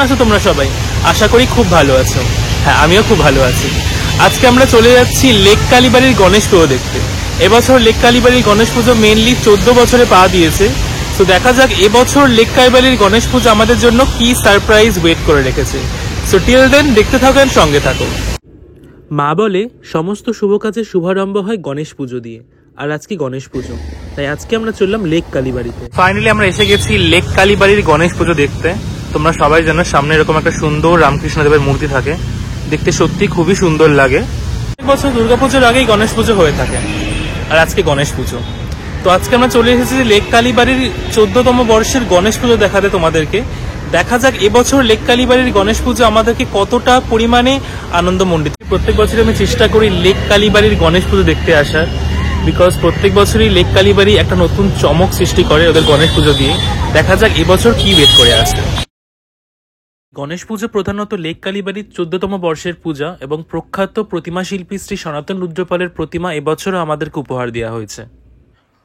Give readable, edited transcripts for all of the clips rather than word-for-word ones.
কেমন আছো তোমরা সবাই? আশা করি খুব ভালো আছো। হ্যাঁ, আমিও খুব ভালো আছি। আজকে আমরা চলে যাচ্ছি লেক কালীবাড়ির গণেশ পুজো দেখতে। এবছর লেক কালীবাড়ির গণেশ পুজো মেনলি 14 বছরে পা দিয়েছে। তো দেখা যাক এবছর লেক কালীবাড়ির গণেশ পুজো আমাদের জন্য কি সারপ্রাইজ ওয়েট করে রেখেছে। সো টিল দেন দেখতে থাকেন, সঙ্গে থাকো। মা বলে সমস্ত শুভ কাজের শুভারম্ভ হয় গণেশ পুজো দিয়ে, আর আজকে গণেশ পুজো, তাই আজকে আমরা চললাম লেক কালীবাড়িতে। ফাইনালি আমরা এসে গেছি লেক কালীবাড়ির গণেশ পুজো দেখতে। তোমরা সবাই জানো সামনে এরকম একটা সুন্দর রামকৃষ্ণদেবের মূর্তি থাকে, দেখতে সত্যি খুবই সুন্দর লাগে। এক বছর দুর্গাপুজোর আগেই গণেশ পুজো হয়ে থাকে, আর আজকে গণেশ পুজো। তো আজকে আমরা চলে এসেছি লেক কালীবাড়ির 14তম বর্ষের গণেশ পুজো দেখাতে তোমাদেরকে। দেখা যাক এবছর লেক কালীবাড়ির গণেশ পুজো আমাদেরকে কতটা পরিমাণে আনন্দমণ্ডিত। প্রত্যেক বছরই আমি চেষ্টা করি লেক কালীবাড়ির গণেশ পুজো দেখতে আসার, বিকজ প্রত্যেক বছরই লেক কালীবাড়ি একটা নতুন চমক সৃষ্টি করে ওদের গণেশ পুজো দিয়ে। দেখা যাক এবছর কি ওয়েট করে আসে। গণেশ পুজো প্রধানত লেক কালীবাড়ির 14তম বর্ষের পূজা এবং প্রখ্যাত প্রতিমা শিল্পী শ্রী সনাতন রুদ্রপালের প্রতিমা এবছরও আমাদেরকে উপহার দেওয়া হয়েছে।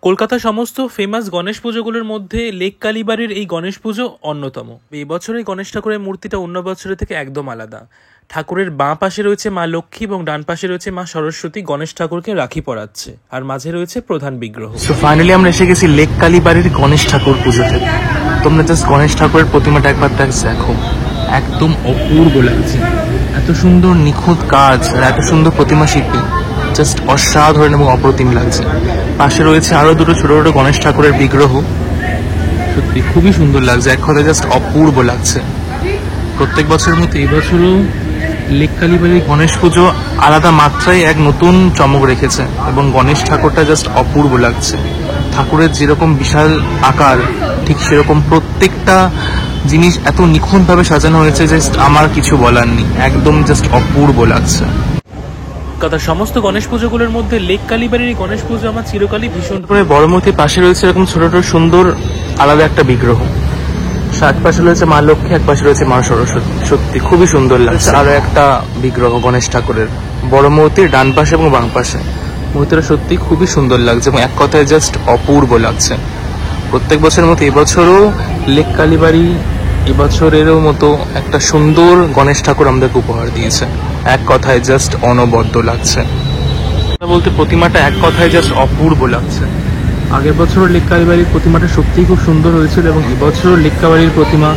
কলকাতার সমস্ত ফেমাস গণেশ পুজোগুলোর মধ্যে লেক কালীবাড়ির এই গণেশ পুজো অন্যতম। এই বছরের গণেশ ঠাকুরের মূর্তিটা অন্য বছরের থেকে একদম আলাদা। ঠাকুরের বাঁ পাশে রয়েছে মা লক্ষ্মী এবং ডান পাশে রয়েছে মা সরস্বতী গণেশ ঠাকুরকে রাখি পরাচ্ছে, আর মাঝে রয়েছে প্রধান বিগ্রহ। সো ফাইনালি আমরা এসে গেছি লেক কালীবাড়ির গণেশ ঠাকুর পুজোতে। তোমরা জাস্ট গণেশ ঠাকুরের প্রতিমাটা একবার দেখো, একদম অপূর্ব লাগছে। এত সুন্দর নিখুঁত কাজ আর এত সুন্দর প্রতিমা শিল্পী, জাস্ট অসাধারণ এবং অপ্রতিম লাগছে। পাশে রয়েছে আরো দুটো ছোট ছোট গণেশ ঠাকুরের বিগ্রহ, সত্যি খুবই সুন্দর লাগছে। এক কথায় জাস্ট অপূর্ব লাগছে। প্রত্যেক বছরের মতো এবছরও লেক কালীবাড়ির গণেশ পুজো আলাদা মাত্রায় এক নতুন চমক রেখেছে এবং গণেশ ঠাকুরটা জাস্ট অপূর্ব লাগছে। ঠাকুরের যেরকম বিশাল আকার, ঠিক সেরকম প্রত্যেকটা জিনিস এত নিখুঁতভাবে সাজানো হয়েছে, জাস্ট আমার কিছু বলার নেই, একদম জাস্ট অপূর্ব লাগছে। কলকাতার সমস্ত গণেশ পুজোগুলোর মধ্যে লেক কালীবাড়ির গণেশ পুজো আমার চিরকালই ভীষণ। বড় মূর্তির পাশে রয়েছে এরকম ছোট ছোট সুন্দর আলাদা একটা বিগ্রহ। এক পাশে রয়েছে মা লক্ষ্মী, এক পাশে রয়েছে মা সরস্বতী, সত্যি খুবই সুন্দর লাগছে। আরো একটা বিগ্রহ গণেশ ঠাকুরের, বড় মূর্তির ডান পাশে এবং বাম পাশে। মূর্তিটা সত্যি খুবই সুন্দর লাগছে এবং এক কথায় জাস্ট অপূর্ব লাগছে। প্রত্যেক বছরের মতো এবছরও লেক কালীবাড়ি এবছরেরও মতো একটা সুন্দর গণেশ ঠাকুর আমাদেরকে উপহার দিয়েছে। এক কথায় জাস্ট অনবদ্য লাগছে। বলতে প্রতিমাটা এক কথায় জাস্ট অপূর্ব লাগছে। আগের বছর লেক কালীবাড়ির প্রতিমাটা সত্যিই খুব সুন্দর হয়েছিল এবং এবছরও লেক কালীবাড়ির প্রতিমা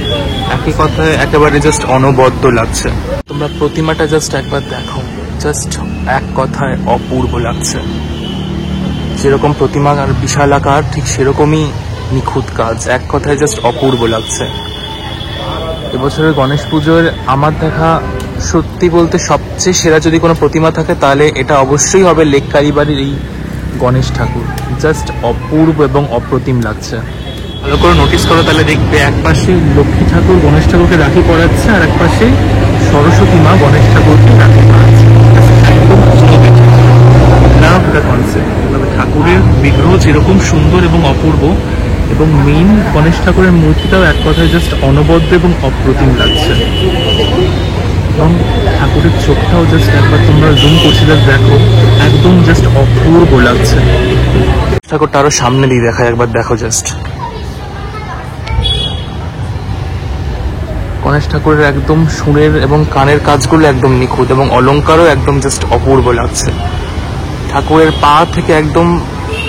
একই কথায় একেবারে জাস্ট অনবদ্য লাগছে। তোমরা প্রতিমাটা জাস্ট একবার দেখো, জাস্ট এক কথায় অপূর্ব লাগছে। যেরকম প্রতিমা আর বিশাল আকার, ঠিক সেরকমই নিখুঁত কাজ, এক কথায় জাস্ট অপূর্ব লাগছে। এবছরের গণেশ পুজোর আমার দেখা সত্যি বলতে সবচেয়ে সেরা যদি কোনো প্রতিমা থাকে তাহলে এটা অবশ্যই হবে লেক কালীবাড়ির এই গণেশ ঠাকুর। জাস্ট অপূর্ব এবং অপ্রতিম লাগছে। ভালো করে নোটিস করো তাহলে দেখবে এক পাশে লক্ষ্মী ঠাকুর গণেশ ঠাকুরকে রাখি পরাচ্ছে, আর এক পাশে সরস্বতী মা গণেশ ঠাকুরকে রাখি পরাচ্ছে। একদম কনসেপ্ট। তবে ঠাকুরের বিগ্রহ যেরকম সুন্দর এবং অপূর্ব, এবং মেইন গণেশ ঠাকুরের মূর্তিটাও এক কথায় জাস্ট অনবদ্য এবং অপ্রতিম লাগছে। এবং ঠাকুরের চোখটাও জাস্ট একবার তোমরা জুম করছি দেখো, একদম জাস্ট অপূর্ব লাগছে। ঠাকুরটা আরো সামনে দিয়ে দেখায়, একবার দেখো জাস্ট। গণেশ ঠাকুরের একদম সুরের এবং কানের কাজগুলো একদম নিখুঁত এবং অলংকারও একদম জাস্ট অপূর্ব লাগছে। ঠাকুরের পা থেকে একদম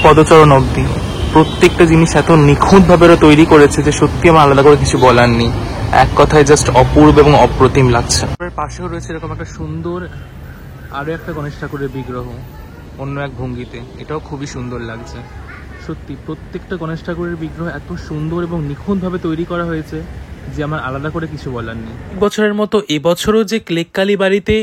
পদচরণ অবধি প্রত্যেকটা জিনিস এত নিখুঁতভাবে তৈরি করেছে যে সত্যি আমার আলাদা করে কিছু বলার নেই। এক কথায় জাস্ট অপূর্ব এবং অপ্রতিম লাগছে। পাশেও রয়েছে এরকম একটা সুন্দর আরো একটা গণেশ ঠাকুরের বিগ্রহ অন্য এক ভঙ্গিতে, এটাও খুবই সুন্দর লাগছে। সত্যি প্রত্যেকটা গণেশ ঠাকুরের বিগ্রহ এত সুন্দর এবং নিখুঁতভাবে তৈরি করা হয়েছে যে আমার আলাদা করে কিছু বলার নেই। বছরের মতো এবছরও যে লেক কালীবাড়িতে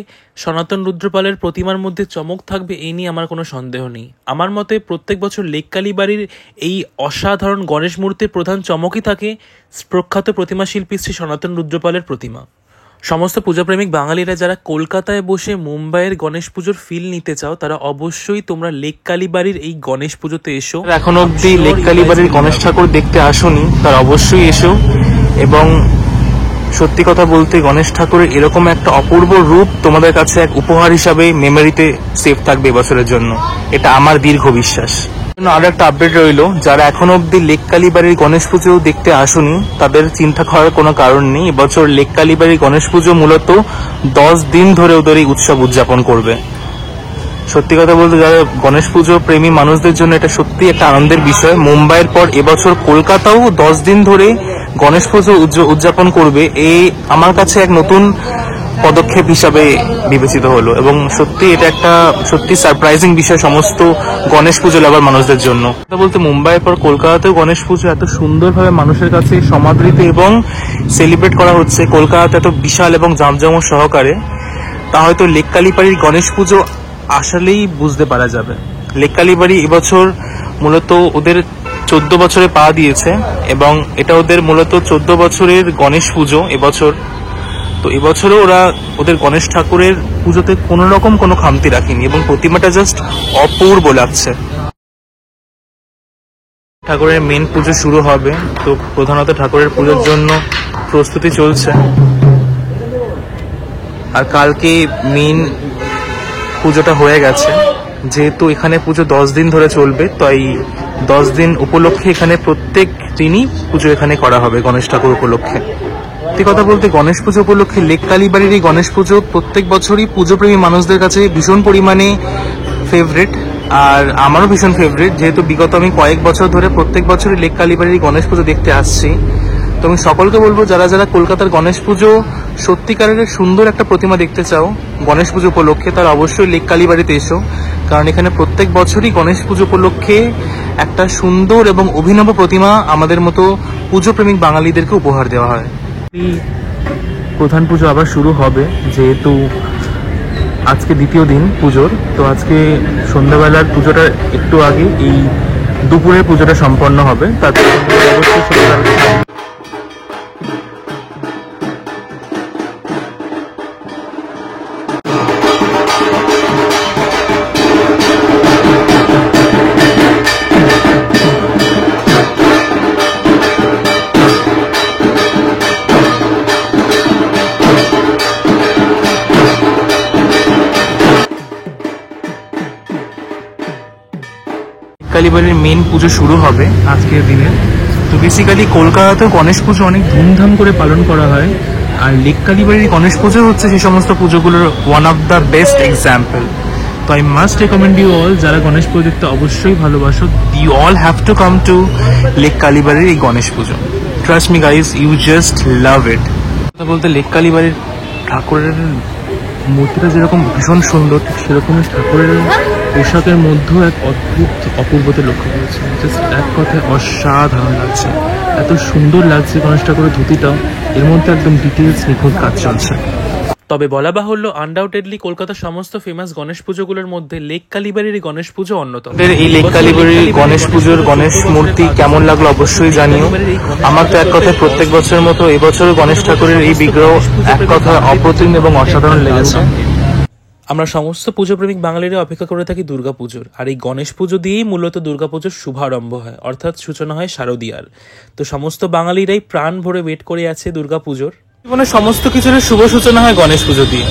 সনাতন রুদ্রপালের প্রতিমার মধ্যে চমক থাকবে এই নিয়ে আমার কোনো সন্দেহ নেই। আমার মতে প্রত্যেক বছর লেক কালীবাড়ির এই অসাধারণ গণেশ মূর্তির প্রধান চমকই থাকে প্রখ্যাত প্রতিমা শিল্পী শ্রী সনাতন রুদ্রপালের প্রতিমা। সমস্ত পূজাপ্রেমিক বাঙালিরা যারা কলকাতায় বসে মুম্বাইয়ের গণেশ পুজোর ফিল নিতে চাও তারা অবশ্যই তোমরা লেক কালীবাড়ির এই গণেশ পুজোতে এসো। এখনো অব্দি লেক কালীবাড়ির গণেশ ঠাকুর দেখতে আসোনি তারা অবশ্যই এসো। এবং সত্যি কথা বলতে গণেশ ঠাকুরের এরকম একটা অপূর্ব রূপ তোমাদের কাছে এক উপহার হিসাবে মেমোরিতে সেভ থাকবে এবছরের জন্য, এটা আমার দীর্ঘ বিশ্বাস। আরো একটা আপডেট রইলো, যারা এখনো অব্দি লেক কালীবাড়ির গণেশ পুজো দেখতে আসেনি তাদের চিন্তা করার কোনো কারণ নেই। এবছর লেক কালীবাড়ির গণেশ পুজো মূলত 10 দিন ধরে ওদের এই উৎসব উদযাপন করবে। সত্যি কথা বলতে যারা গণেশ পুজো প্রেমী মানুষদের জন্য এটা সত্যি একটা আনন্দের বিষয়। মুম্বাইয়ের পর এবছর কলকাতাও 10 দিন ধরে গণেশ পুজো উদযাপন করবে, এই আমার কাছে এক নতুন পদক্ষেপ হিসাবে বিবেচিত হলো এবং সত্যি এটা একটা সত্যি সারপ্রাইজিং বিষয় সমস্ত গণেশ পুজো লাভার মানুষদের জন্য। কথা বলতে মুম্বাইয়ের পর কলকাতাতেও গণেশ পুজো এত সুন্দরভাবে মানুষের কাছে সমাদৃত এবং সেলিব্রেট করা হচ্ছে কলকাতাতে এত বিশাল এবং জাঁকজমক সহকারে, তা হয়তো লেক কালীবাড়ির গণেশ পুজো আসলেই বুঝতে পারা যাবে। লেক কালীবাড়ি এবছর মূলত ওদের 14 বছরে পা দিয়েছে এবং এটা ওদের মূলত 14 বছরের গণেশ পুজো এবছর। তো এবছরও ওরা ওদের গণেশ ঠাকুরের পুজোতে কোনো রকম কোনো খামতি রাখেনি এবং প্রতিমাটা জাস্ট অপূর্ব লাগছে। ঠাকুরের মেন পুজো শুরু হবে, তো প্রধানত ঠাকুরের পুজোর জন্য প্রস্তুতি চলছে। আর কালকে মেন পুজোটা হয়ে গেছে, যেহেতু এখানে পুজো 10 দিন ধরে চলবে, তাই 10 দিন উপলক্ষে এখানে প্রত্যেক দিনই পুজো এখানে করা হবে গণেশ ঠাকুর উপলক্ষে। কথা বলতে গণেশ পুজো উপলক্ষে লেক কালীবাড়ির এই গণেশ পুজো প্রত্যেক বছরই পুজোপ্রেমী মানুষদের কাছে ভীষণ পরিমাণে ফেভারিট, আর আমারও ভীষণ ফেভারিট, যেহেতু বিগত আমি কয়েক বছর ধরে প্রত্যেক বছরই লেক কালীবাড়ির গণেশ পুজো দেখতে আসছি। তো আমি সকলকে বলবো যারা যারা কলকাতার গণেশ পুজো সত্যিকারের সুন্দর একটা প্রতিমা দেখতে চাও গণেশ পুজো উপলক্ষে, তারা অবশ্যই লেক কালীবাড়িতে এসো, কারণ এখানে প্রত্যেক বছরই গণেশ পুজো উপলক্ষে একটা সুন্দর এবং অভিনব প্রতিমা আমাদের মতো পুজো প্রেমিক বাঙালিদেরকে উপহার দেওয়া হয়। প্রধান পুজো আবার শুরু হবে, যেহেতু আজকে দ্বিতীয় দিন পুজোর, তো আজকে সন্ধ্যাবেলার পুজোটা একটু আগে এই দুপুরের পুজোটা সম্পন্ন হবে। তারপর কালীবাড়ির মেন পুজো শুরু হবে আজকের দিনে। তো বেসিক্যালি কলকাতাতেও গণেশ পুজো অনেক ধুমধাম করে পালন করা হয়, আর লেক কালীবাড়ির গণেশ পুজো হচ্ছে সেই সমস্ত পুজোগুলোর one of the best example. তো I must recommend you all, যারা গণেশ পুজো দেখতে অবশ্যই ভালোবাসো, you all have to come to lake কালীবাড়ির এই Ganesh puja. Trust me guys, you just love it. কথা বলতে লেক কালীবাড়ির ঠাকুরের মূর্তিটা যেরকম ভীষণ সুন্দর, ঠিক সেরকমই ঠাকুরের পোশাকের মধ্যেও এক অদ্ভুত অপূর্বতা লক্ষ্য করেছে। জাস্ট এক কথায় অসাধারণ লাগছে, এত সুন্দর লাগছে গণেশ ঠাকুরের ধুতিটাও, এর মধ্যে একদম ডিটেলস নিখুঁত কাজ চলছে। তবে বলা বাহুল্য, আনডাউটেডলি কলকাতার সমস্ত ফেমাস গণেশ পুজোগুলোর মধ্যে লেক কালীবাড়ির গণেশ পুজো অন্যতম। এই লেক কালীবাড়ির গণেশ পুজোর গণেশ মূর্তি কেমন লাগলো অবশ্যই জানিও। আমার তো এক কথায় প্রত্যেক বছরের মতো এবছর গণেশ ঠাকুরের এই বিগ্রহ এক কথায় অপ্রতিম এবং অসাধারণ লেগেছে। আমরা সমস্ত পুজোপ্রেমিক বাঙালিরা অপেক্ষা করে থাকি দুর্গাপুজোর, আর এই গণেশ পুজো দিয়েই মূলত দুর্গাপুজোর শুভারম্ভ হয়, অর্থাৎ সূচনা হয় শারদীয়ার। তো সমস্ত বাঙালিরাই প্রাণ ভরে ওয়েট করে আছে দুর্গাপুজোর। জীবনের সমস্ত কিছুর শুভ সূচনা হয় গণেশ পুজো দিয়ে,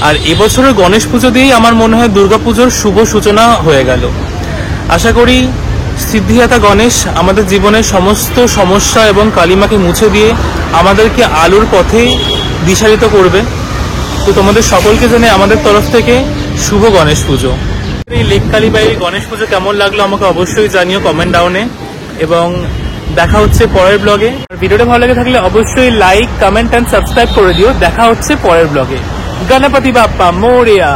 আর এবছরের গণেশ পুজো দিয়েই আমার মনে হয় দুর্গাপুজোর শুভ সূচনা হয়ে গেল। আশা করি সিদ্ধিদাতা গণেশ আমাদের জীবনের সমস্ত সমস্যা এবং কালিমাকে মুছে দিয়ে আমাদেরকে আলোর পথে দিশারিত করবে। তো তোমাদের সকলকে জানাই আমাদের তরফ থেকে শুভ গণেশ পুজো। এই লেক কালীবাড়ির গণেশ পুজো কেমন লাগলো আমাকে অবশ্যই জানিও কমেন্ট ডাউনে, এবং দেখা হচ্ছে পরের ব্লগে। ভিডিওটা ভালো লেগে থাকলে অবশ্যই লাইক, কমেন্ট এন্ড সাবস্ক্রাইব করে দিও। দেখা হচ্ছে পরের ব্লগে। গণপতি বাপ্পা মোরিয়া।